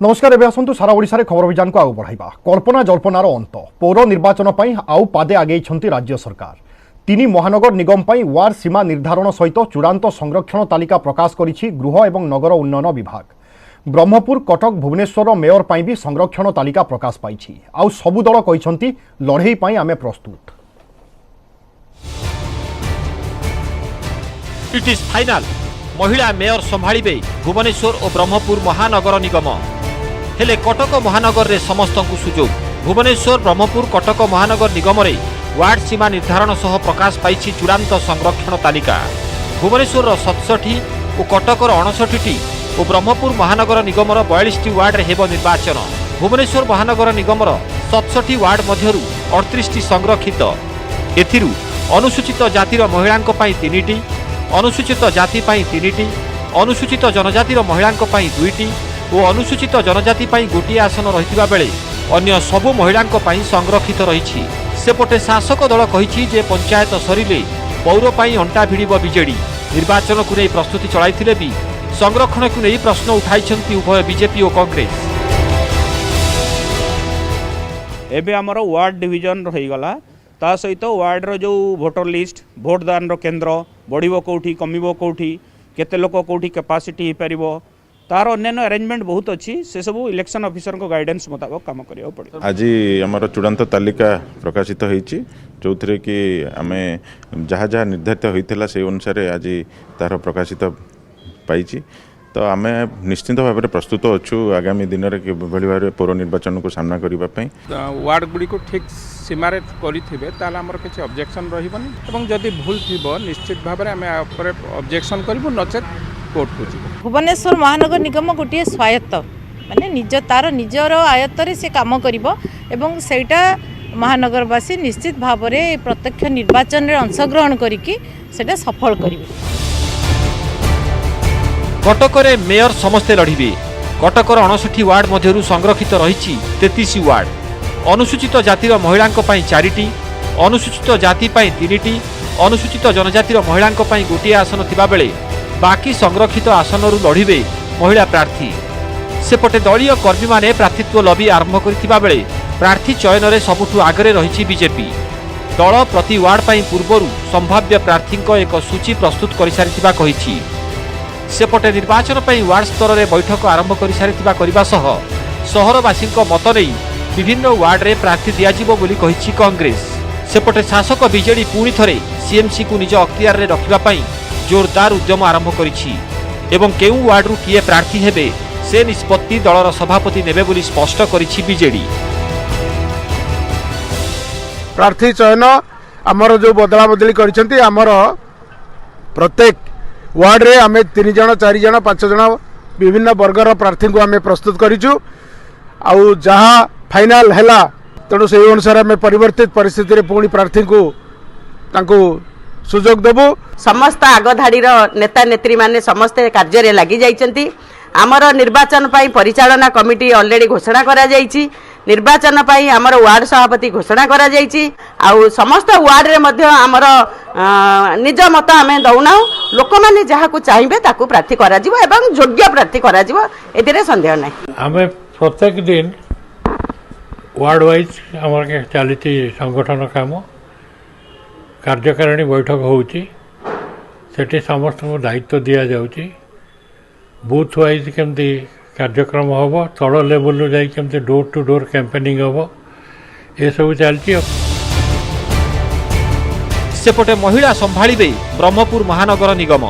नमस्कार एवं आसतु सारा ओडिशा रे खबर अभियान को आगु बढ़ाइबा। कल्पना जल्पनार अंत पौर निर्वाचन पई आउ पादे आगे राज्य सरकार। तीन महानगर निगम पई वार्ड सीमा निर्धारण सहित चूड़ांत संरक्षण तालिका प्रकाश करिछि गृह एवं नगर उन्नयन विभाग। ब्रह्मपुर कटक भुवनेश्वर मेयर पई भी संरक्षण तालिका प्रकाश पाइछि। आउ सबु दल कहिसंती लड़ई पई आमे प्रस्तुत। It is final. महिला मेयर संभाळिबे भुवनेश्वर और ब्रह्मपुर महानगर निगम। हेले कटक महानगर रे समस्त सुजोग। भुवनेश्वर ब्रह्मपुर कटक महानगर निगम रे वार्ड सीमा निर्धारण सह प्रकाश पाइछि चूड़ांत संरक्षण तालिका। भुवनेश्वर 67 और कटकर 59 और ब्रह्मपुर महानगर निगम 42 वार्ड रे हेबो निर्वाचन। भुवनेश्वर महानगर निगम 67 वार्ड मध्यरु 38 संरक्षित। एथिरु अनुसूचित जातिर महिलांक पई 3टी, अनुसूचित जाति पई 3टी, अनुसूचित जनजातिर महिलांक पई 2टी और अनुसूचित जनजाति पई गोटिए आसन रहितिबा बेले अन्य सबु महिलांक पई संरक्षित रहिछि। सेपटे शासक दल कहिछि जे पंचायत सरिले पौर पई अंटा भिड़िब बीजेडी। निर्वाचन को नहीं प्रस्तुति चलाइथिले भी संरक्षण को नहीं प्रश्न उठाइछन्ति उभय बीजेपी और कांग्रेस। एबे हमर वार्ड डिवीजन रही गला ता सहित वार्ड रो जो वोटर लिस्ट भोटदान रो केन्द्र बढ़िबो कोठी कमिबो कोठी केते लोक कोठी कैपेसिटी हो पारिबो तार अन्य अरेंजमेंट बहुत अच्छी से सब इलेक्शन ऑफिसर को गाइडेंस मुताबिक काम करियो पड़े। आज आमर चूड़ांत तालिका प्रकाशित होईची जो थी कि आम जहाँ जहाँ निर्धारित होता से अनुसार आज तार प्रकाशित पाई तो आम निश्चित भाव में प्रस्तुत अच्छु आगामी दिन में किभली भाव पौर निर्वाचन को सामना करने। वार्ड गुड़ी को ठीक सीमार करें आमर किसी ऑब्जेक्शन रही जदि भूल थी निश्चित भाव में आम ऑब्जेक्शन करूँ नचेत कोर्ट को जी। भुवनेश्वर महानगर निगम गोटे स्वायत्त माने निज तार निजर आयत्तरे से काम करिबो एवं सेटा महानगरवासी निश्चित भाव में प्रत्यक्ष निर्वाचन रे अंशग्रहण करिकि सेटा सफल करिवे। कटकरे मेयर समस्ते लड़िबे। कटकर 59 वार्ड मध्यरु संरक्षित रहिछि 33 वार्ड। अनुसूचित जातिर महिलांक पई 4टी, अनुसूचित जाति पई 3टी, अनुसूचित जनजातिर महिलांक पई गोटिए आसन थिबा बेले बाकी संरक्षित आसनरू लड़िबे महिला प्रार्थी। सेपटे दलीय कर्मी माने प्रार्थीत्व लबी आरंभ करथिबा बेले प्रार्थी चयन रे सबुठु आगरे रहिछि बीजेपी। दल प्रति वार्ड पई पूर्वरु संभाव्य प्रार्थीक एक सूची प्रस्तुत करि सारिथिबा कहिछि। सेपटे निर्वाचन पई वार्ड स्तर रे बैठक आरंभ करि सारिथिबा करिबा सह शहरवासीक मत नै विभिन्न वार्ड रे प्रार्थी दियाजिबो बोली कहिछि कांग्रेस। सेपटे शासक बीजेडी पुणी थरे सीएमसी को निज अख्तियार रे रखिबा पई जोरदार उद्यम आरंभ करिछि एवं केउ वार्ड रु किए प्रार्थी हेबे से निष्पत्ति दलर सभापति नेबे बोली स्पष्ट करिछि बीजेडी। प्रार्थी चयन आमर जो बदला बदली करिसेंती आमर प्रत्येक वार्ड रे आमे 3 जण 4 जण 5 जण विभिन्न वर्गर प्रार्थी को आमे प्रस्तुत करिछु आउ जहाँ फाइनल हैला तेणु से अनुसार आमे परिवर्तित परिस्थिति रे पुणी प्रार्थी को तांको सुजोग देबो। समस्त आगधाड़ीर नेता नेत्री माने समस्ते कार्य लगी जाइछन्ति। आमर निर्वाचन पाई परिचालना कमिटी ऑलरेडी घोषणा करा जाइछि। निर्वाचन पाई आमर वार्ड सभापति घोषणा करा जाइछि आउ समस्त वार्ड रे मध्य आमर निज मत आमे दउना लोक माने जहा को चाहिबे ताकू प्रार्थी करा जिवो एवं योग्य प्रार्थी करा जिवो एदिरे संदेह नै। आमे प्रत्येक दिन वार्ड वाइज आमर के चलिछि संगठन काम कार्यकारिणी बैठक होउची सेठी समस्त को दायित्व दिया जाउची। बूथ वाइज केमती कार्यक्रम हम तल लेवल जाई केमती डोर टू डोर कैंपेनिंग हम ये सब चलती। सेपटे महिला संभाळिबे ब्रह्मपुर महानगर निगम।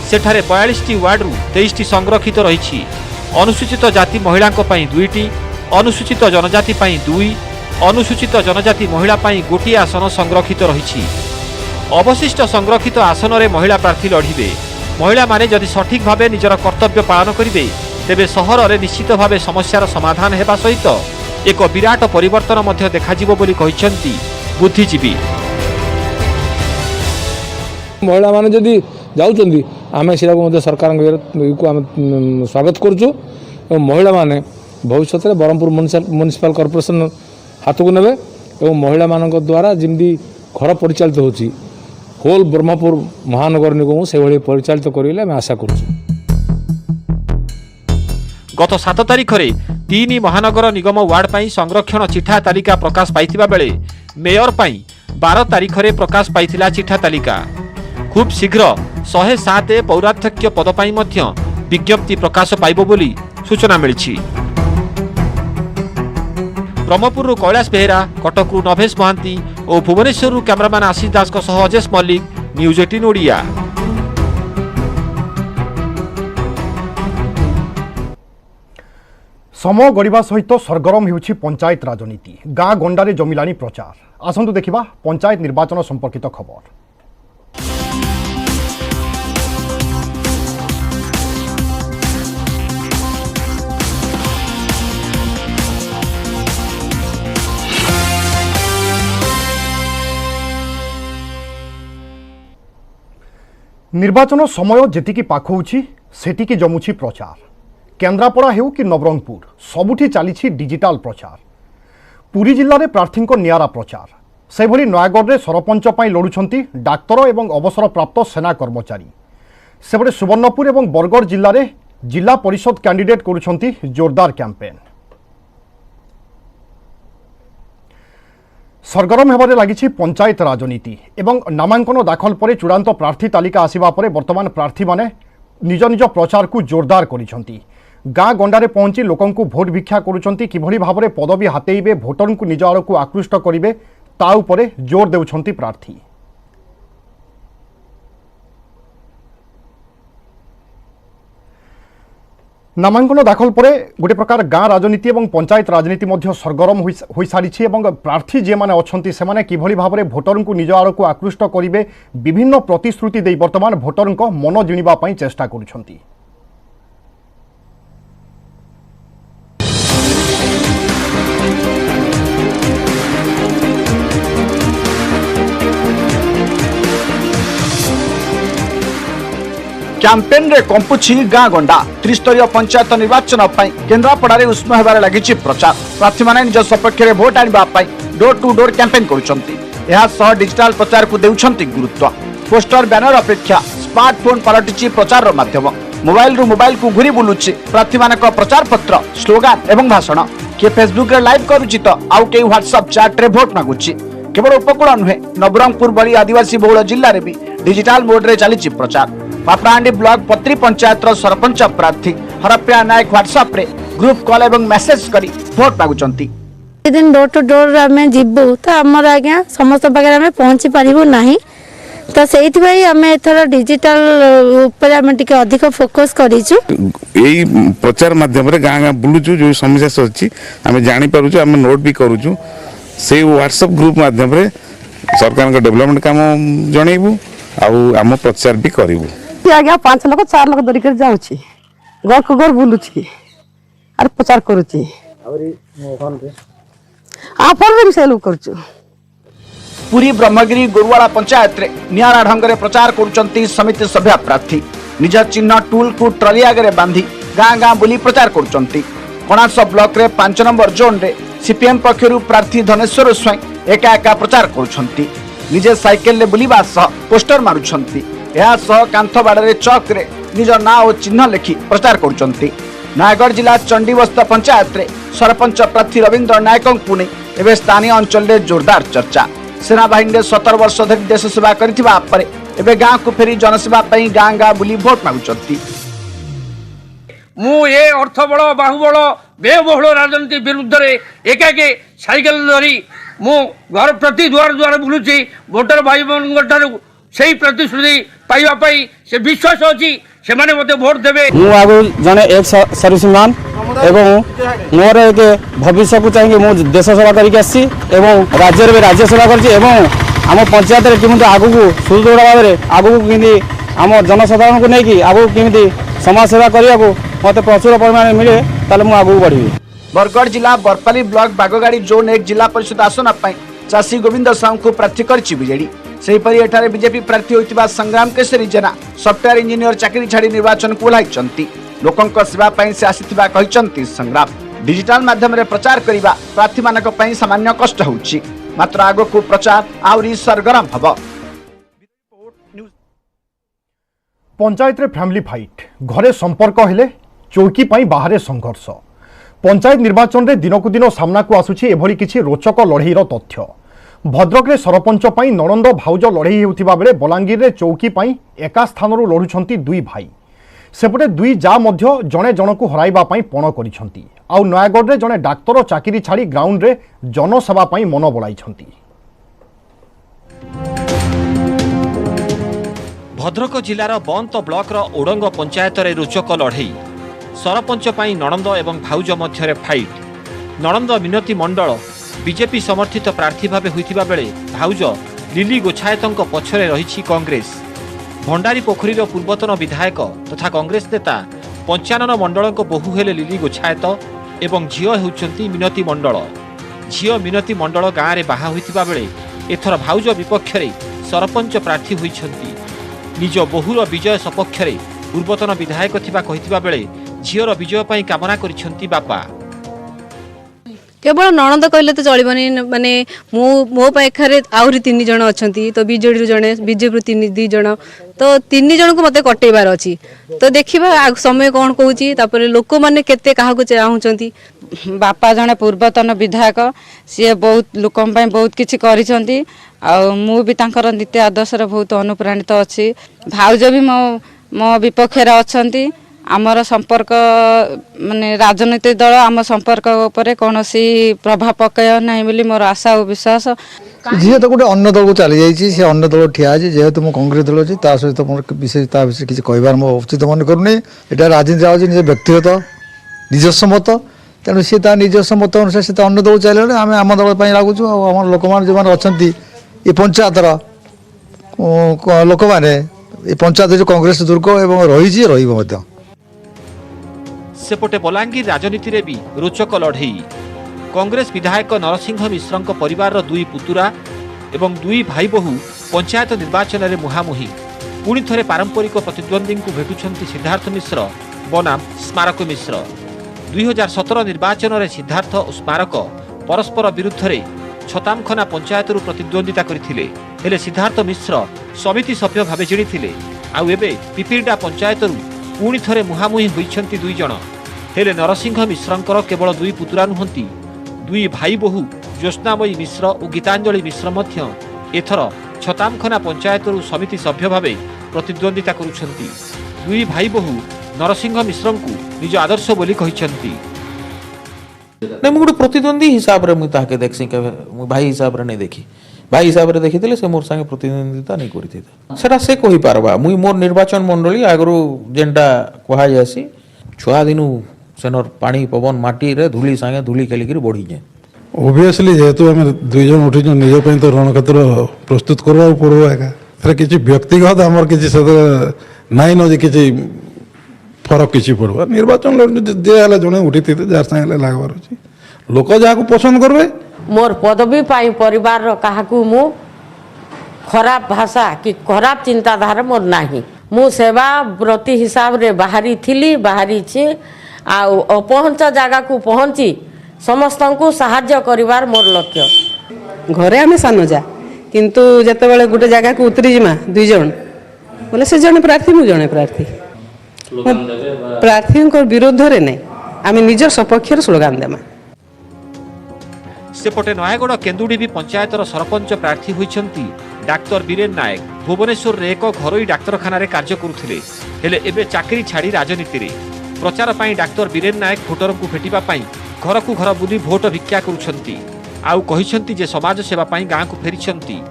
सेठारे 42 वार्ड रु 23 संरक्षित रहिछि। अनुसूचित जाति महिलांक पई 2टी, अनुसूचित जनजाति पई 2, अनुसूचित जनजाति महिला पई गोटिए आसन संरक्षित रहिछि। अवशिष्ट संरक्षित आसन रे महिला प्रार्थी लड़िबे। महिला माने जदि सठिक भावे निजर कर्तव्य पालन करिवे तेबे सहर रे निश्चित भावे समस्यार समाधान हेबा सहित एक विराट परिवर्तन मध्य देखाजिबो बोली कहिसंती बुद्धिजीवी। महिला माने जदि जाउचंदी आमे सिरा को सरकार को आम स्वागत करछु। महिला माने भविष्य में ब्रह्मपुर म्युनिसिपल कॉर्पोरेशन हाथ को नेबे एवं महिला मानक द्वारा जमी घर परिचालित होची होल ब्रह्मपुर महानगर निगम से परिचालित करें आशा करूँ। गत 7 तारिखरे 3 महानगर निगम वार्ड पाई संरक्षण चिठा तालिका प्रकाश पाइथिबा बेले मेयर पाई 12 तारिखरे प्रकाश पाइथिला चिठा तालिका। खूब शीघ्र 107 पौराध्यक्ष पद पाई मध्य विज्ञप्ति प्रकाश पाइबो बोली सूचना मिलिछि। ब्रह्मपुर कैलाश बेहेरा, कटकरू नभेश महांती और भुवनेश्वर कैमरामैन आशीष दास सह अजेश मल्लिक, न्यूज 18 ओडिया। समय गड़िबा सहित सरगरम होउछि पंचायत राजनीति। गाँ गंडारे जमिलानी प्रचार। आसंतु देखिबा पंचायत निर्वाचन संपर्कित खबर। निर्वाचन समय जेतिकी पाखौछि सेटिकी जमुछि प्रचार। केन्द्रापड़ा हेउ कि नवरंगपुर सबुठी चली डिजिटाल प्रचार। पुरी जिले में प्रार्थी नियारा प्रचार। से भली नयागढ़ में सरपंच पाई लड़ुछंती डाक्तर एवं अवसरप्राप्त सेना कर्मचारी। सेपटे सुवर्णपुर एवं बरगढ़ जिले में जिला परिषद कैंडिडेट करुछंती जोरदार कैंपेन। सरगरम हेबारे लागिछि पंचायत राजनीति एवं नामांकन दाखल पर चूड़ांत प्रार्थी तालिका आसिबा परे वर्तमान प्रार्थी माने निज निज प्रचार को जोरदार करिसंती। गाँ गंडारे पहुंची लोकंकु भोट भिक्षा करुछंती किभली भाबरे पदवी हातेइबे भोटरंकु निज आड़कु आकृष्ट करिवे ता उपरे जोर देउछंती प्रार्थी। नामांकन दाखल पर गोटे प्रकार गाँ राजनीति और पंचायत राजनीति मध्य सरगरम हो सारी प्रार्थी जे माने अछंती से माने किभली भाबरे भोटरंकु निज आड़कु आकृष्ट करिवे विभिन्न प्रतिश्रुति देई वर्तमान भोटरंक मन जिणिबा पई चेष्टा करुछंती। कैंपेन रे कंपुछि गाँ गंडा। त्रिस्तरीय पंचायत निर्वाचन केन्द्रापड़ा रे उष्म हेबारे लागिछि प्रचार। प्रार्थी माने निज सपक्ष रे भोट आनिबा डोर टू डोर कैंपेन करुछंती। एहा सह डिजिटल प्रचार को देउछंती गुरुत्व। पोस्टर बैनर अपेक्षा स्मार्टफोन पलटिछि प्रचार माध्यम। मोबाइल रु मोबाइल को घुरी बुलुछि प्रार्थी मानक प्रचार पत्र, स्लोगान एवं भाषण। के फेसबुक रे लाइव करुछि तो आउ के व्हाट्सएप चैट रे भोट मागुछि। केवल उपकूल नुहे नवरंगपुर भली आदिवासी बहुल जिले में भी डिजिटल मोड रे चली प्रचार। पापड़ाहांडी ब्लॉक पत्री पंचायत सरपंच प्रार्थी हरप्रिया नायक व्हाट्सएप रे ग्रुप कॉल एवं मेसेज करी भोट मागुचंती। दिन डोर टू डोर आमे जिबु तो हमर आज्ञा समस्त पाखे आमे पहुंची पारिबु नाही तो सेहित भाई आमे एथर डिजिटल ऊपर आमे टिके अधिक फोकस करिछु। एई प्रचार माध्यम रे गाँ गाँ बुलुछु जो समस्या अछि आमे जानि पारुछु आमे नोट भी करूछु। से व्हाट्सएप ग्रुप माध्यम रे सरकार का डेवलपमेंट काम जणैबु आउ आम प्रचार भी करिबु। आज्ञा 5 लोक 4 लोक धरिक जाउछि घर को घर बुलुछि आर प्रचार करूछि। आवरी मोहन रे आपन भी सेल करछु। पुरी ब्रह्मगिरी गुरुवाड़ा पंचायत रे नियारा ढंग रे प्रचार करुचंती समिति सभ्य प्रार्थी। निज चिन्ह टूल को ट्रली आगे बांधी गाँ गाँ बुली प्रचार करुचंती। कोणार्स ब्लॉक रे 5 नंबर जोन रे सीपीएम पक्षरु प्रार्थी धनेश्वर स्वयं एका एका प्रचार करुचंती। निजे साइकेल ले बुलीबा सह पोस्टर मारुछंती। एहा सह कांथ बाड़े चौक रे निज ना और चिन्ह लिखि प्रचार करुचंती। नयागढ़ जिला चंडीबस्ता पंचायत रे सरपंच प्रार्थी रविंद्र नायकंकु नै एबे स्थानीय अंचल रे जोरदार चर्चा। सेना बाहिनी 17 वर्ष धरि देश सेवा करिथिबा परे एबे गाँ को फेरी जनसेवा पई गाँ गाँ बुली भोट मागुचंती। मु ए अर्थबल बाहुबल व्ययबहुल राजनीति विरुद्ध रे एकाके साइकेल धरी मु घर प्रति द्वार द्वार बुलुची भोटर भाई ठारू से प्रतिश्रुति पाइबा पई से विश्वास अछि से माने मते भोट देबे। मु आगु जने एक सर्विसमैन एवं मोर एक भविष्य को चाहिए मु देश सेवा करिक आसी एवं राज्य रे राज्य सेवा करछि एवं आम पंचायत रे किमि आगु को सुदृढ़ भाव रे आगु किमि आम जनसाधारण को नेकी आगु किमि समाज सेवा करिया को मते प्रचुर परिमाण मिले ताले मु आगु बढ़ी। बरगढ़ जिला बरपाली ब्लॉक बागगाड़ी जोन 1 जिला परिषद आसन चाषी गोविंद साहू को प्रार्थी करिछि बीजेडी। सेहीपरि एठारे बीजेपी प्रार्थी होइतिबा संग्राम केसरी जेना सॉफ्टवेयर इंजीनियर चाकरी छाड़ी निर्वाचन को ओह्लाइछंती। लोकंक सेवा पई से आसीथिबा कहिछंती संग्राम। डिजिटल माध्यम रे प्रचार करिबा प्रार्थी मानक पई सामान्य कष्ट होउछि मात्र आगो को प्रचार आउरी सरगरम हबो। पंचायत रे फैमिली फाइट घरे संपर्क हेले चौकी पाई बाहरे संघर्ष पंचायत निर्वाचन रे दिनकु दिन सामना को आसुछि एभली किछि रोचक लड़ेईर तथ्य। भद्रक रे सरपंच पाई नणंद भाउज लड़ेई हेउथिबा बेले बलांगीर रे चौकी पाई एका स्थानरू लढुछंती दुई भाई। सेपटे दुई जा मध्य जणे जनकु हराइबा पाई पण करिछंती। आउ नयागढ़ रे जणे डाक्तर चाकरी छाड़ी ग्राउंड रे जनसेवा पाई मन बळाइछंती। भद्रक जिलार बंत ब्लॉक ओडंग पंचायत रे रोचक लड़ई सरपंच पाई नणंद एवं भाउज मध्य फाइट। नणंद मिनती मंडल बीजेपी समर्थित प्रार्थी भाव होइथिबा बेले भाउज लिली गोछायतଙ୍କ पछरे रहिछि कांग्रेस। भंडारी पोखरीर पूर्वतन विधायक तथा कांग्रेस नेता 55 मंडलଙ୍କ बहु हेले लिली गोछायत एवं झियो हेउचंती मिनती मंडल। झियो मिनती मंडल गाँव में बाहा होइथिबा बेले एथर भाउज विपक्ष रे सरपंच प्रार्थी होइछंती। निज बहुर विजय सपक्ष रे पूर्वतन विधायक थिबा कहिथिबा बेले झियोर विजय पाई कामना करिछंती बापा। केवल नणंद कहले तो चलबनी माने मो पाखरे आहरी 3 जण अछंती तो बीजेडी जणे बीजेपी 2 जण तो 3 जण को मते कटेबार अछि तो देखिबा समय कोन कहूची तापर लोक माने केते काहा को चाहउचंती। बापा जणे पूर्वतन विधायक सी बहुत लोकम पई बहुत किछि करिसंती आ मु भी तांकर नीति आदर्श रे बहुत अनुप्राणित अछि। भाउज भी मो विपक्ष रे अछंती। आमर संपर्क माने राजनीतिक दल आम संपर्क उपरे कोनोसी प्रभाव पकाय नाही बोली मोर आशा और विश्वास। जी तो गोटे अन्य दल को चली जाइए से अन्य दल ठिया है जेहेतु मो कांग्रेस दल अच्छी सहित मोर विषय किसी कहबार मो उचित मन करूनी। यहाँ राजनीति आज निज व्यक्तिगत निजस्व मत तेणु सी निजस्व मत अनुसार से अन्य दल चल आम आम दल लगुचु आम लोक मैंने जो अच्छा ये पंचायतर लोक मैंने पंचायत जो कांग्रेस दुर्ग एवं रही रही। सेपटे बलांगीर राजनीति रे भी रोचक लड़ई कांग्रेस विधायक नरसिंह मिश्रଙ୍କ परिवार 2 पुतुरा एवं 2 भाई बहु पंचायत निर्वाचन रे मुहामुही पुणी थरे पारंपरिक प्रतिद्वंदी को भेटुछंती सिद्धार्थ मिश्र बनाम स्मारक मिश्र। 2017 निर्वाचन रे सिद्धार्थ और स्मारक परस्पर विरुद्ध रे छतामखना पंचायत रु प्रतिद्वंदिता करथिले हेले सिद्धार्थ मिश्र समिति सभ्य भावे जिणिथिले। आउ एबे पिपिरडा पंचायत रु पुणी थरे मुहामुही होइछंती 2 जण हेले नरसिंह मिश्रଙ୍କର केवल 2 पुतुरा नुहंती 2 भाई बहु ज्योत्स्नामयी मिश्र और गीतांजलि मिश्र मध्य एथर छतामखना पंचायत समिति सभ्य भावे प्रतिद्वंदिता करुछंती। 2 भाई बहु नरसिंह मिश्रଙ୍କୁ निज आदर्श बोली कहिछंती। नहीं मुझे प्रतिद्वंदी हिसाब रे मुझे ताके देखसी के भाई हिसाब रे नहीं देखी भाई हिसाब रे देखिथिले से मोर संगे प्रतिद्वंदिता नहीं करिथिता सेटा से कहि पारबा मुई मोर निर्वाचन मंडली आगरो जेंटा कहा जासी छुआ दिनु सेनर पानी पवन माटी रे धूली संगे धूली खेलिक बढ़ी जाए। ओबियसली जेहेतु आम 2 जन उठी निज तो रणक्षेत्र प्रस्तुत करवा पड़ो एका किसी व्यक्तिगत आमर किसी नाई न किसी फरक किसी पड़वा निर्वाचन जे जड़े उठी जार संगे लागबार अच्छी लोक जहाँ पसंद करवे। मोर पदवी पाई परिवार काहाकू मु खराब भाषा कि खराब चिंताधारा मोर नाही मु सेवा व्रती हिसाब रे बाहरी थिली बाहरी छी आ अपहंच जगह को पहुँची समस्त को साहाय्य करिवार मोर लक्ष्य। घरे आम सान जा किंतु जते बेले गोटे जगह को उतरी जिमा 2 जन बोले से जने प्रार्थी मु जने प्रार्थी प्रार्थी को विरोध रे नहीं आम निज सपक्ष स्लोगान देमा। सेपटे नयागढ़ केन्दुडीबी पंचायतर सरपंच प्रार्थी होइछंती डाक्तर बीरेन नायक। भुवनेश्वर रे एक घरोई डाक्तरखाना रे कार्य करुथिले हेले एबे चाकरी छाड़ी राजनीति रे प्रचार पाई डाक्तर बीरेन नायक भोटर को भेटिबा पाई घर को घर बुली भोट भिक्षा करुछंती। आउ कहिछंती जे समाज सेवा पाई गाँ को फेरिछंती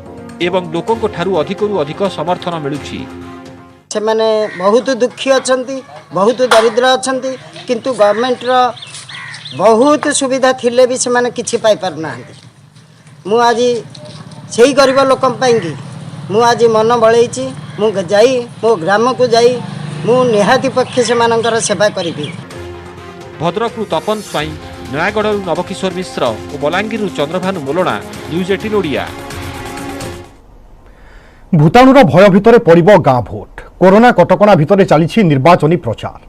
एवं लोकंको ठारू अधिकरु अधिक समर्थन मिलुछि। से माने बहुत दुखी अछंती बहुत दरिद्र अछंती किंतु गवर्नमेंट रो बहुत सुविधा थिले भी से माने किछि पाई पार नाहंती। मु आज सेही गरीब लोकम पाइंगी मु आज मन बळैछि मु जाई मो ग्राम को जाई मु निहाती पक्षे से मानकर सेवा करिबी। भद्रक तपन स्वाई नयागढ़ नवकिशोर मिश्र और बलांगीर चंद्रभानु मोलना न्यूज 18 ओडिया। भूताणुर भय भितर पड़िबो गाँ भोट कोरोना कटकणा भितर चली निर्वाचनी प्रचार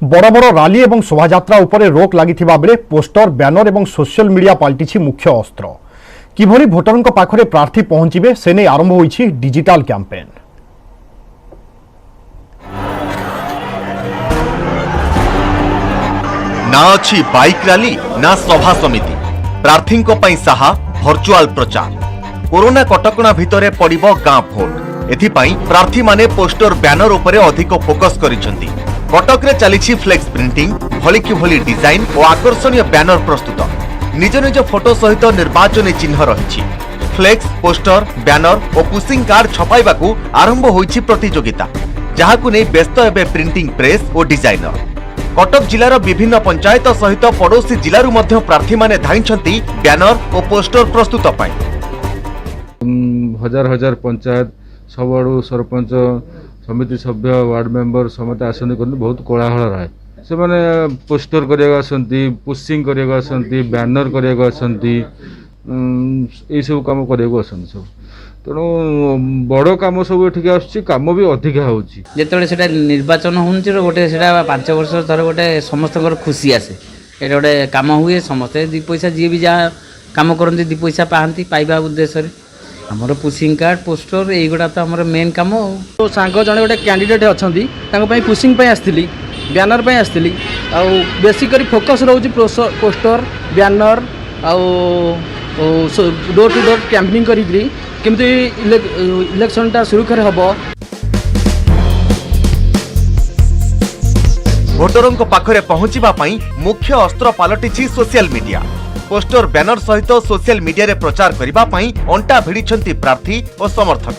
बड़ बड़ राली और शोभायात्रा उपरे रोक लागिथिबा बेले पोस्टर बैनर और सोशल मीडिया पलटिछि मुख्य अस्त्र। किभली भोटरंक पाखरे प्रार्थी पहुंचीबे से नहीं आरंभ होइछि डिजिटल कैंपेन। ना अच्छी बाइक रैली ना सभा समिति प्रार्थी साहा भर्चुआल प्रचार कोरोना कटकणा भितर पड़िबो गाँ भोट एथिपाई प्रार्थी माने पोस्टर बैनर उपरे अधिक फोकस करिसेंती। कटक रे चलीछि फ्लेक्स प्रिंटिंग भली कि भली डिजाइन और आकर्षणीय बैनर प्रस्तुत निज निज फोटो सहित निर्वाचन चिन्ह रही फ्लेक्स पोस्टर बैनर और पुशिंग कार्ड छपाइबाकू आरंभ होइछि प्रतियोगिता जहाकू नै व्यस्त एबे प्रिंटिंग प्रेस और डिजाइनर। कटक जिलार विभिन्न पंचायत सहित पड़ोशी जिलू मध्य प्रार्थी माने धाइंछंती बैनर और पोस्टर प्रस्तुत पाई। हजार हजार पंचायत सबआड़ू सरपंच समिति सभ्य वार्ड मेंबर समस्त आसनी कर बहुत कोलाहल रहे से माने पोस्टर करिया आसंती पुशिंग करिया आसंती बैनर करिया आसंती ये सब काम करिया आसंती सब तेणु बड़ कम सब ठीक आसुची काम भी अधिक होउची जेतबे सेटा निर्वाचन होउची गोटे सेटा 5 वर्ष थर गोटे समस्त खुशी आसे एटा गोटे काम हुए समस्ते 2 पैसा जी भी जा काम करती 2 पैसा पाती पाइबा उद्देश्य आमर पुशिंग कार्ड पोस्टर यहीगुड़ा तो आमर मेन काम। तो सांग जड़े गोटे कैंडिडेट अच्छा पुशिंग आसती बैनर आसती बेसिकली फोकस रोचे poster banner door to door campaigning करमती इलेक्शन टा सुरुखुर हम। भोटरों पाखरे पहुंचीबा पई मुख्य अस्त्र पलटिछि सोशल मीडिया पोस्टर बैनर सहित सोशल मीडिया रे प्रचार करिबा पई अंटा भिड़िछंती प्रार्थी और समर्थक।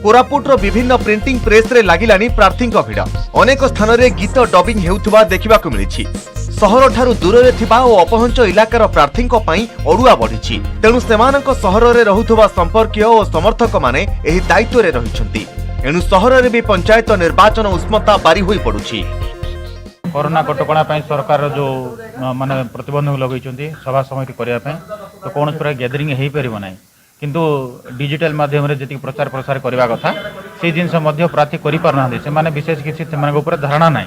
कोरापुटर विभिन्न प्रिंटिंग प्रेस रे लागिलानी प्रार्थी भिड़ अनेक स्थान रे गीत डबिंग हेउथुबा देखिबाकू मिलिछि। सहर ठारू दूर रे थिबा ओ अपहंच इलाकार प्रार्थी पई अडुआ बढ़िछि तेणु सेमानक सहर रे रहुथुबा संपर्कीय और समर्थक माने एही दायित्व रे रहिछंती एणु सहर रे भी पंचायत निर्वाचन उष्मता बारी होई पडुछि। कोरोना कटकणा सरकार जो माने प्रतिबंधक लगे सभा समिति करने तो कौन प्रकार गैदरिंग हो पार ना किंतु डिजिटल माध्यम जी प्रचार प्रसार करने कथा से जिनस प्रार्थी करना से विशेष किसी धारणा ना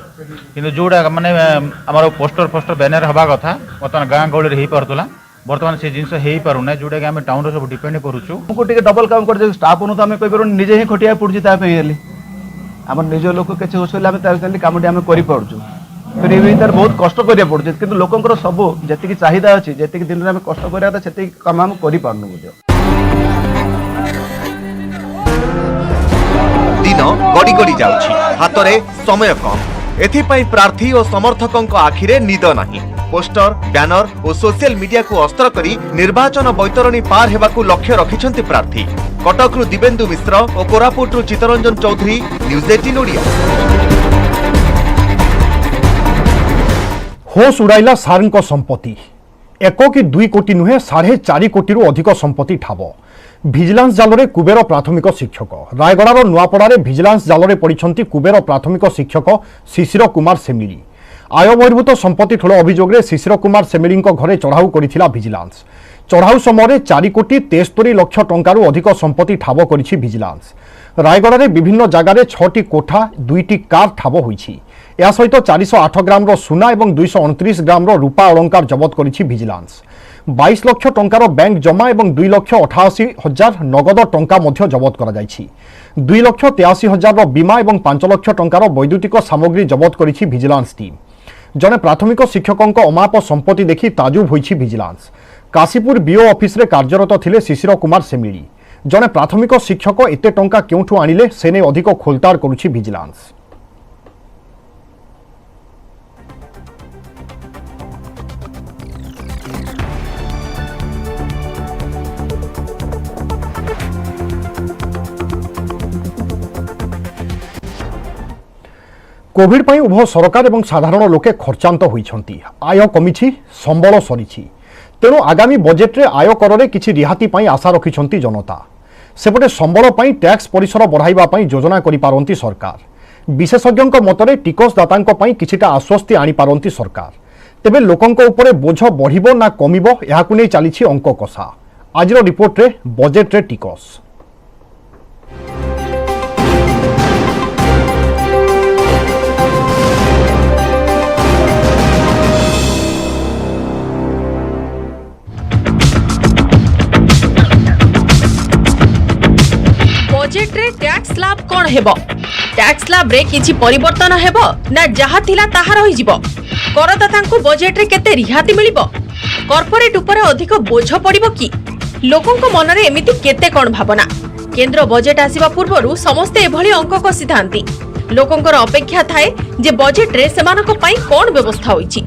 कि जोड़ा माने आम पोस्टर फोस्टर बैनर हवा कथा बर्तमान गाँ गहली हो पार्ला बर्तमान से जिनस हो पारना जोटा कि आम टाउन सब डिपेंड करुचु डबल काम कर स्टाफ अनुसार आम कहीपर निजे ही खटिया पड़े आम निज लोक किसी होसले कम आम कर फिर ये बहुत कष्ट करिया पड़ुछ किंतु लोकंकर सब जति चाहिदा अछि जति दिन में कष्ट करिया त सेति काम हम करि पारनु बुझो। दिन गड़ी गड़ी जाउछि हाथ रे समय कम एथिपाई प्रार्थी और समर्थकों आखिरे निद नाही पोस्टर बैनर और सोशल मीडिया को अस्त्र करी निर्वाचन बैतरणी पार हेबाकू लक्ष्य रखिछंती प्रार्थी। कटकरू दिवेंदु मिश्र और कोरापुटरू चित्तरंजन चौधरी न्यूज 18 ओडिया। होश उड़ाइला सार संपत्ति 1 कि 2 कोटी नुहे 4.5 कोटी अधिक संपत्ति ठाब भिजिलांस जाल कुबेर प्राथमिक शिक्षक रायगड़ार नुआपड़ारे भिजिलांस जाल पड़िछंती कुबेर प्राथमिक शिक्षक शिशिर कुमार सेमिली आय बहिर्भूत संपत्ति ठोल अभियोग शिशिर कुमार सेमिली घरे चढ़ाऊ करिथिला भिजिलांस चढ़ाऊ समय 4 कोटी 73 लाख टंकारु अधिक संपत्ति ठाब करिछि भिजिलांस रायगड़ारे विभिन्न जगार 6टी कोठा 2टी कार ठाब होइछि या सहित 408 ग्राम सुना और 229 ग्राम रूपा अलंकार जबत करिछि भिजिलांस 22 लाख टंकार बैंक जमा और 2,88,000 नगद टंका मध्य जबत करा जाइछि 2,83,000 बीमा और 5 लाख टंकार वैद्युतिक सामग्री जबत करिछि भिजिलांस टीम। जने प्राथमिक शिक्षक अमाप संपत्ति देखि ताजुब होइछि भिजिलांस। काशीपुर बीओ ऑफिस रे कार्यरत थिले शिशिर कुमार सेमिली जने प्राथमिक शिक्षक एते टंका केउठु आनिले सेने अधिक खोलताड़ करुछि भिजिलांस। कोविड पई उभय सरकार और साधारण लोके खर्चांत होइछंती आय कमिछि संबल सरिछि तेणु आगामी बजेट रे आय कर रे किछि रिहाती पई आशा रखिछंती जनता सेपटे संबल पई टैक्स परिसर बढ़ाइबा पई योजना करि पारंती सरकार विशेषज्ञक मतरे टिकसदातांक पई किछिटा आश्वस्ति आनि पारंती सरकार तेबे लोकंक उपरे बोझ बढ़िबो ना कमिबो एहाकु नै चालिछि अंक कषा आजिर रिपोर्ट रे बजेट रे टिकस बजेट रे टैक्स लाभ कौन हेबो टैक्स स्लैब रे किछि परिवर्तन हेबो ना जहा थिला ताहा रहि जिवो करदातांकु बजेट रे केते रिहाती मिलिबो कॉर्पोरेट ऊपर अधिक बोझ पड़िबो कि लोकंक मनरे एमिति केते कोन भावना केंद्र बजेट आसीबा पूर्वरु समस्त एभली अंक कसिथांती लोकंकर अपेक्षा थाए जे बजेट रे सेमानक पई कोन व्यवस्था होईछि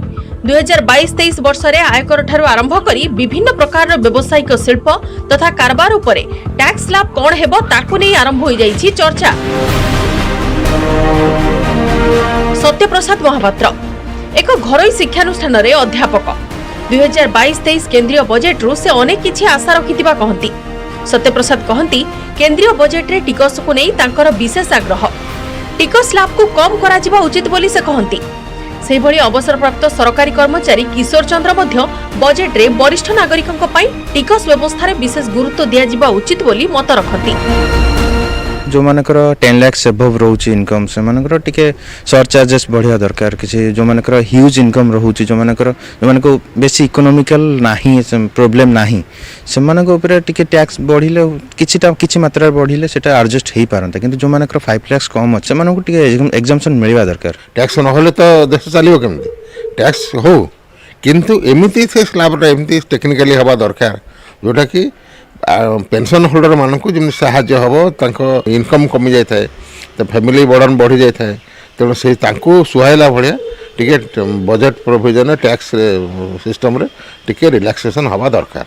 2022-23 वर्ष रे आयकर ठारू आरंभ करी विभिन्न प्रकार व्यवसायिक शिल्प तथा कारबार उपरे टैक्स स्लैब कोन हेबो ताकु नै आरंभ होई जाईछि चर्चा। सत्यप्रसाद महापात्र एक घरोई शिक्षानुष्ठान रे अध्यापक 2022-23 केंद्रीय बजेट रु से अनेक किछि आशा रखितिबा कहंती सत्यप्रसाद कहंती केंद्रीय बजेट रे टिकस को नै तांकर विशेष आग्रह टिकस स्लैब को कम करा जिबा उचित बोली से कहंती से भली अवसरप्राप्त सरकारी कर्मचारी किशोर चंद्र मध्य बजेट रे वरिष्ठ नागरिकंक पई टिकस व्यवस्था रे विशेष गुरुत्व दिया जिबा उचित बोली मत रखंती जो मानकर 10 लाख एबव रोची इनकम से मानकर टिके सरचार्जेस बढ़िया दरकार किसी जो मानकर ह्यूज इनकम रोची जो मानकर बेसी इकोनॉमिकल नाही प्रॉब्लम नाही से मानक ऊपर टिके टैक्स बढ़िले किछि मात्रा बढ़िले सेटा एडजस्ट हेई पारंता किंतु जो मानकर 5 लाख कम अछि मानक टिके एग्जाम्पशन मिलवा दरकार टैक्स न होले तो देश चलियो केमती टैक्स हो किंतु एमिति से स्लैब रे एमिति टेक्निकली हवा दरकार जोटा कि पेंशन होल्डर मानक जमी साहाय्य हम इनकम कमी जाए तो फैमिली बर्डन बढ़ी जाए तेणु से सुहाइला भाया टिके बजेट प्रोविजन टैक्स सिस्टम रे टिके रिलैक्सेशन हवा दरकार।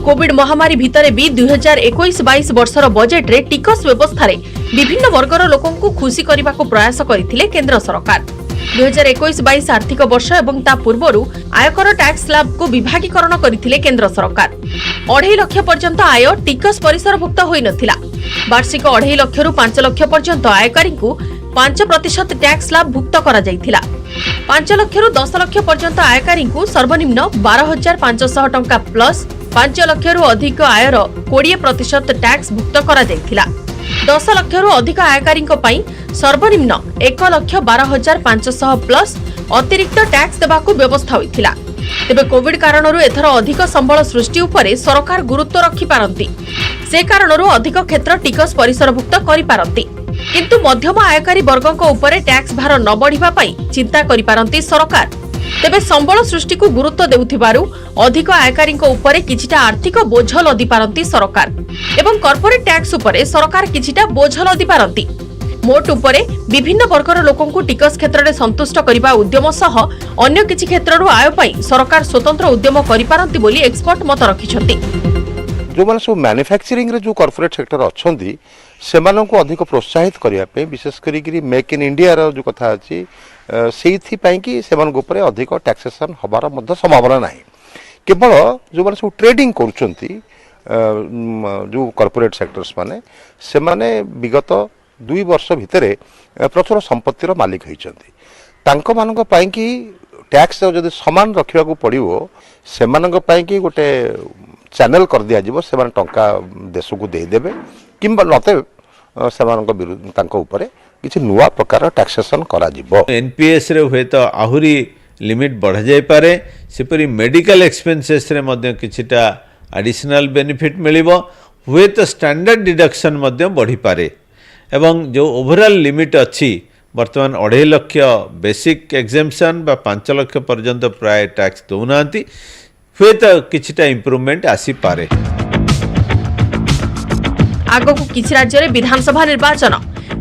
कोविड महामारी भितरे भी 2021-22 वर्षर बजेट रे टिकस व्यवस्था रे विभिन्न वर्गर लोकंकु खुशी करने को प्रयास करथिले केंद्र सरकार 2021-22 आर्थिक वर्ष एवं ता पूर्वरु आयकर टैक्स स्लैब को विभागीकरण करथिले केंद्र सरकार 2.5 लाख पर्यंत आय टिकस परिसरभुक्त होई नथिला वार्षिक 2.5 लाख रु 5 लाख पर्यंत आयकारी को 5% टैक्स स्लैब भुक्त करा जायथिला 5 लाख रु 10 लाख पर्यंत आयकारी को सर्वनिम्न 12,500 टंका प्लस 5 लाख रु अधिक आयर 20% टैक्स भुक्त करा जायथिला 10 लाख रु अधिक आयकारी सर्वनिम्न 1,12,500 प्लस अतिरिक्त टैक्स देबाकू व्यवस्था होइथिला तेबे कोविड कारणरू एथर अधिक संबल सृष्टि उपरे सरकार गुरुत्व रखि पारंती से कारणरू अधिक क्षेत्र टिकस परिसरभुक्त करि पारंती किंतु मध्यम आयकारी वर्गक उपरे टैक्स भार न बढ़िबा पई चिंता करि पारंती सरकार तेबे संबल सृष्टि को गुरुत्व देउथिबारु अधिक आयकारी उपरे किछिटा आर्थिक बोझ लदी पारंती सरकार एवं कॉर्पोरेट टैक्स उपरे सरकार किछिटा बोझ लदी पारंती मोट उपरे विभिन्न वर्गर लोकंकु टिकस क्षेत्र में संतुष्ट करने उद्यम सह अन्य किछि क्षेत्ररु आय पाई सरकार स्वतंत्र उद्यम करि पारंती बोली एक्सपर्ट मत रखिछंती जो माने सब मैन्युफैक्चरिंग रे जो कॉर्पोरेट सेक्टर अछंती सेमानन को अधिक प्रोत्साहित करिया पे विशेष करी मेक इन इंडिया रो जो कथा अछि सेथि पई कि सेमान ऊपर अधिक टैक्सेशन हबार मध्य संभावना नाही केवल जो माने सब ट्रेडिंग करूछंती जो कॉर्पोरेट सेक्टर्स माने से माने विगत 2 वर्ष भितरे प्रचुर संपत्तिर मालिक होइछंती तांको मानक पई कि टैक्स जदि समान रखिबा को पड़िवो सेमानक पई कि गोटे चैनल कर दिया जिवो सेमान टंका देश को दे देबे किंबा नते सेमानक विरुद्ध तांको ऊपर किछि नुवा प्रकार टैक्सेशन करा जिवो एनपीएस रे होय तो आहुरी लिमिट बढ़ जाय पारे सेपरि मेडिकल एक्सपेंसेस रे मध्ये किछिटा एडिशनल बेनिफिट मिलिबो होय तो स्टैंडर्ड डिडक्शन मध्ये बढ़ी पारे एवं जो ओवरऑल लिमिट अच्छी बर्तमान 2.5 लाख बेसिक एग्जेम्पशन बा 5 लाख पर्यंत प्राय टैक्स दौना हुए तो किछिटा इम्प्रूवमेंट आसी पारे। आगो को किछि राज्य रे विधानसभा निर्वाचन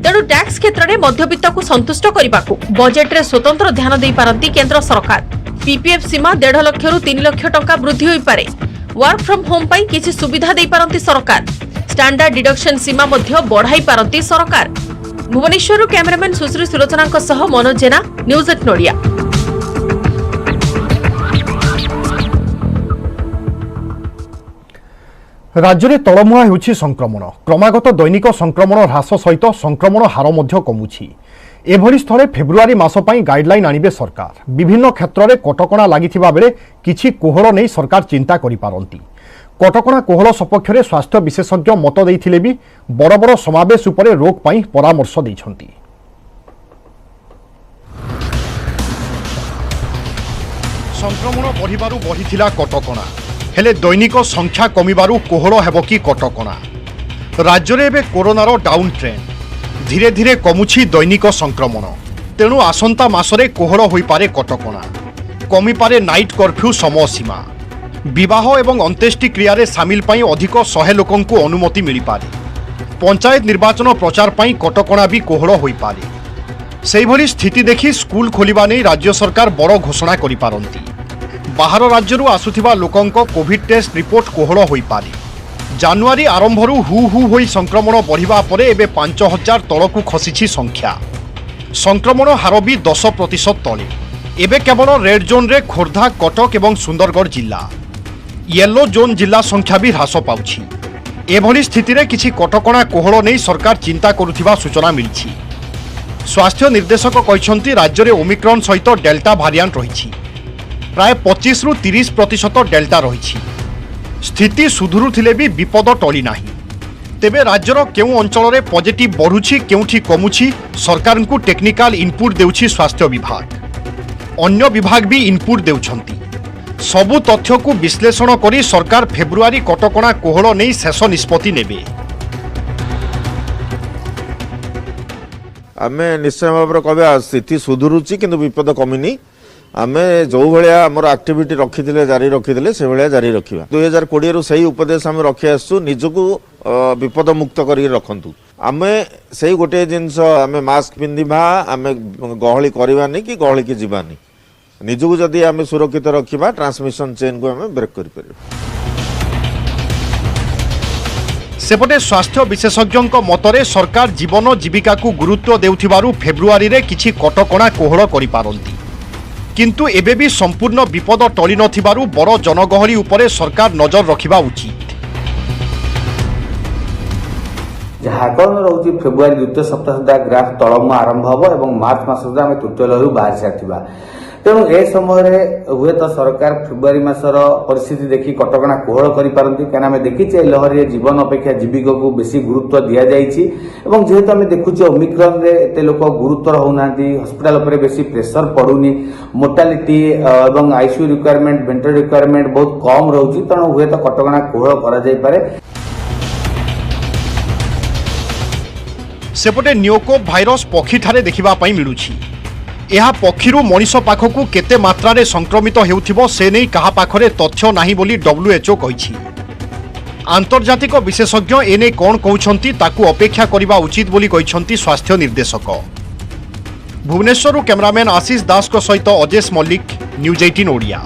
तेणु टैक्स क्षेत्र में मध्यवित्त को संतुष्ट करने बजेट रे स्वतंत्र ध्यान दे पारंती केंद्र सरकार पीपीएफ सीमा 1.5 लाख रु 3 लाख टंका वृद्धि होई पारे वर्क फ्रॉम होम पई किछि सुविधा दे पारंती सरकार स्टैंडर्ड डिडक्शन सीमा मध्य बढ़ाई पारंती सरकार। भुवनेश्वर कैमरामैन सुश्री सुलोचना सह मनोज जेना न्यूज 8 नोडिया। राज्य में तलमुआ होउछि संक्रमण क्रमागत दैनिक संक्रमण ह्रास सहित संक्रमण हार मध्य कमुछि एभली स्थले फेब्रुआरी मास पई गाइडलाइन आनिबे सरकार विभिन्न क्षेत्र में कटकणा लागिथिबा बेले किछि कोहल नै सरकार चिंता करि पारंती कटकणा कोहल सपक्ष में स्वास्थ्य विशेषज्ञ मत देइथिले भी बड़ बड़ समावेश उपरे रोक पई परामर्श दैछंती। संक्रमण बढ़िबारु बढ़िथिला कटकणा हेले दैनिक संख्या कमिबारु कोहल हेबो कि कटकणा राज्य में एबे कोरोनार डाउन ट्रेंड धीरे धीरे कमुछि दैनिक संक्रमण तेणु आसंता मासरे कोहल होइपारे कटकणा कमिपारे नाइट कर्फ्यू समय सीमा विवाह एवं अंत्येष्टि क्रिया सामिल पाई अधिक 100 लोकंकु अनुमति मिल पारे पंचायत निर्वाचन प्रचार पाई कटकणा भी कोहल होइपारे सेही भली स्थिति देखि स्कूल खोलिबा नै राज्य सरकार बड़ घोषणा करि पारंती बाहर राज्यरू आसुथिबा लोकंक कोविड टेस्ट रिपोर्ट कोहल होइपारे जानुआरी आरंभरू हु हु होई संक्रमण बढ़िबा परे एबे 5000 तलकू खसिछि संख्या संक्रमण हार भी 10% तले एबे केवल रेड जोन रे खोर्धा कटक एवं सुंदरगढ़ जिला येलो जोन जिला संख्या भी ह्रास पाउछि एभली स्थिति रे किछि कटकणा कोहल नै सरकार चिंता करुथिबा सूचना मिलिछि स्वास्थ्य निर्देशक कहछन्ती राज्य रे ओमिक्रॉन सहित डेल्टा भारिएंट रहिछि प्राय 25 रु 30% डेल्टा रहिछि स्थिति सुधुरुथिले भी विपद टली नाही तेबे राज्यर केउ अंचल रे पॉजिटिव बढ़ुछि केउठी कमुछि सरकार को टेक्निकल इनपुट देउछि स्वास्थ्य विभाग अन्य विभाग भी इनपुट देउछन्ती सबु तथ्य को विश्लेषण करी सरकार फेब्रुआरी कटकणा कोहल नै शेष निष्पत्ति नेबे आमे निश्चय भाव कहबा स्थिति सुधुरुछि किंतु विपद कमिनी आमे जो भाया आमर आक्टिविटी रखी जारी रखी से भाया जारी रखा 2020 रु सही उपदेश आम रखी आसु निजको विपद मुक्त करके रखु आमे से गोटे जिनस आमे मास्क पिंधिबा आमे गहली करवानी कि गहली की जीवानी निजको जदि आमे सुरक्षित रखा ट्रांसमिशन चेन को आमे ब्रेक कर पारिबा सेपटे स्वास्थ्य विशेषज्ञों मतरे सरकार जीवन जीविका को गुरुत्व देउथिबारु फेब्रुआरी रे किछि कटकणा कोहल करि पारंती किंतु एबे भी संपूर्ण विपद टली नथिबारु बड़ जनगहली उपरे सरकार नजर रखिबा उचित झारखंड रोची फेब्रुआरी द्वितीय सप्ताह सुधा ग्राफ तलम आरंभ हम और मार्च मास सुधा आम तृतीय लहर बाहर सारी तेणु ए समय हुए तो सरकार फेब्रुआरी मासर परिस्थिति देखि कटकणा कोहल करिपारंती काना आमे देखिचे लहर रे जीवन अपेक्षा जीविका को बेसी गुरुत्व दिया जाइछि एवं जेहेतु आमे देखुचे ओमिक्रॉन रे एते लोक गुरुत्वर होउनांती हॉस्पिटल ऊपर बेसी प्रेशर पडुनी मोर्टालिटी एवं आईसीयू रिक्वायरमेंट वेंटिलेटर रिक्वायरमेंट बहुत कम रहउछि तेणु हुए तो कटकणा कोहल करा जाय पारे सेपटे नियोकोप भाइरस पक्षी ठारे देखिबा पई मिलुछि यह पक्षीरू मनीष पाखकू केते मात्रा संक्रमित हेउथिबो से नै कहा पाखरे तथ्य नाही बोली WHO कहिछि आंतर्जातिक विशेषज्ञ एने कोन कहउछंती ताकू अपेक्षा करिबा उचित बोली कहिछंती स्वास्थ्य निर्देशक भुवनेश्वरु कैमरामैन आशीष दास को सहित अजेश मल्लिक न्यूज 18 ओडिया।